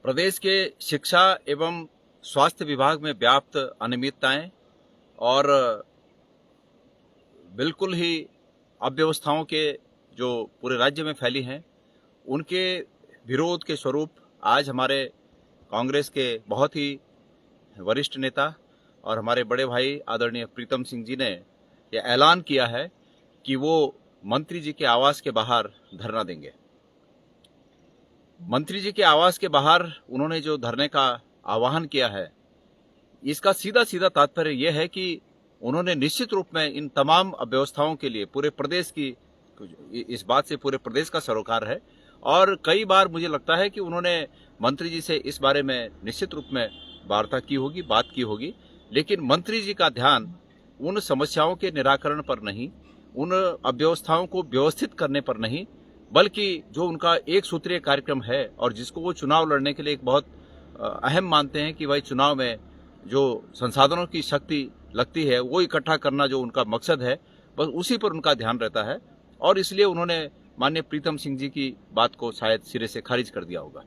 प्रदेश के शिक्षा एवं स्वास्थ्य विभाग में व्याप्त अनियमितताएं और बिल्कुल ही अव्यवस्थाओं के जो पूरे राज्य में फैली हैं, उनके विरोध के स्वरूप आज हमारे कांग्रेस के बहुत ही वरिष्ठ नेता और हमारे बड़े भाई आदरणीय प्रीतम सिंह जी ने यह ऐलान किया है कि वो मंत्री जी के आवास के बाहर धरना देंगे। मंत्री जी के आवास के बाहर उन्होंने जो धरने का आह्वान किया है, इसका सीधा सीधा तात्पर्य यह है कि उन्होंने निश्चित रूप में इन तमाम अव्यवस्थाओं के लिए पूरे प्रदेश की, इस बात से पूरे प्रदेश का सरोकार है। और कई बार मुझे लगता है कि उन्होंने मंत्री जी से इस बारे में निश्चित रूप में वार्ता की होगी, बात की होगी, लेकिन मंत्री जी का ध्यान उन समस्याओं के निराकरण पर नहीं, उन अव्यवस्थाओं को व्यवस्थित करने पर नहीं, बल्कि जो उनका एक सूत्रीय कार्यक्रम है और जिसको वो चुनाव लड़ने के लिए एक बहुत अहम मानते हैं कि भाई चुनाव में जो संसाधनों की शक्ति लगती है वो इकट्ठा करना जो उनका मकसद है, बस उसी पर उनका ध्यान रहता है। और इसलिए उन्होंने माननीय प्रीतम सिंह जी की बात को शायद सिरे से खारिज कर दिया होगा।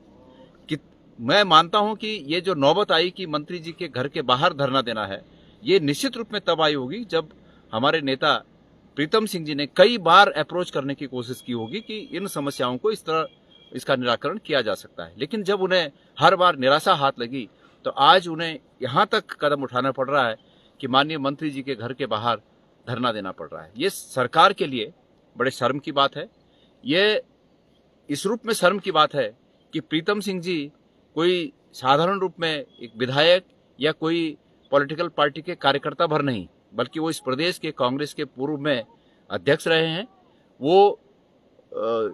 कि मैं मानता हूं कि ये जो नौबत आई कि मंत्री जी के घर के बाहर धरना देना है, ये निश्चित रूप में तब आई होगी जब हमारे नेता प्रीतम सिंह जी ने कई बार अप्रोच करने की कोशिश की होगी कि इन समस्याओं को इस तरह इसका निराकरण किया जा सकता है। लेकिन जब उन्हें हर बार निराशा हाथ लगी तो आज उन्हें यहां तक कदम उठाना पड़ रहा है कि माननीय मंत्री जी के घर के बाहर धरना देना पड़ रहा है। ये सरकार के लिए बड़े शर्म की बात है। ये इस रूप में शर्म की बात है कि प्रीतम सिंह जी कोई साधारण रूप में एक विधायक या कोई पॉलिटिकल पार्टी के कार्यकर्ता भर नहीं, बल्कि वो इस प्रदेश के कांग्रेस के पूर्व में अध्यक्ष रहे हैं। वो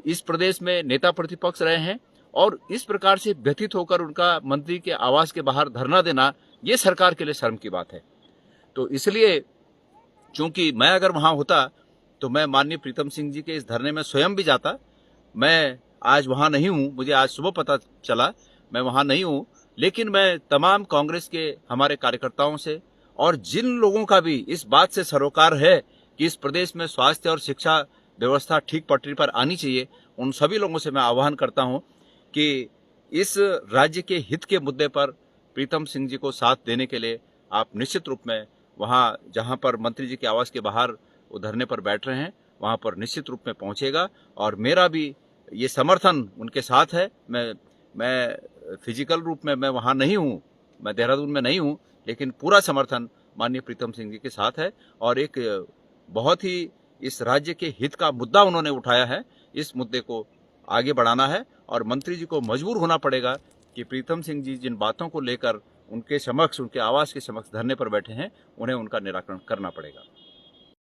इस प्रदेश में नेता प्रतिपक्ष रहे हैं और इस प्रकार से व्यथित होकर उनका मंत्री के आवास के बाहर धरना देना, ये सरकार के लिए शर्म की बात है। तो इसलिए चूंकि मैं अगर वहां होता तो मैं माननीय प्रीतम सिंह जी के इस धरने में स्वयं भी जाता। मैं आज वहां नहीं हूं, मुझे आज सुबह पता चला, मैं वहां नहीं हूं, लेकिन मैं तमाम कांग्रेस के हमारे कार्यकर्ताओं से और जिन लोगों का भी इस बात से सरोकार है कि इस प्रदेश में स्वास्थ्य और शिक्षा व्यवस्था ठीक पटरी पर आनी चाहिए, उन सभी लोगों से मैं आह्वान करता हूं कि इस राज्य के हित के मुद्दे पर प्रीतम सिंह जी को साथ देने के लिए आप निश्चित रूप में वहां जहां पर मंत्री जी के आवास के बाहर वो धरने पर बैठ रहे हैं, वहां पर निश्चित रूप में पहुंचेगा। और मेरा भी ये समर्थन उनके साथ है। मैं फिजिकल रूप में मैं वहां नहीं हूं, मैं देहरादून में नहीं हूं, लेकिन पूरा समर्थन माननीय प्रीतम सिंह जी के साथ है। और एक बहुत ही इस राज्य के हित का मुद्दा उन्होंने उठाया है, इस मुद्दे को आगे बढ़ाना है और मंत्री जी को मजबूर होना पड़ेगा कि प्रीतम सिंह जी जिन बातों को लेकर उनके समक्ष, उनके आवास के समक्ष धरने पर बैठे हैं, उन्हें उनका निराकरण करना पड़ेगा।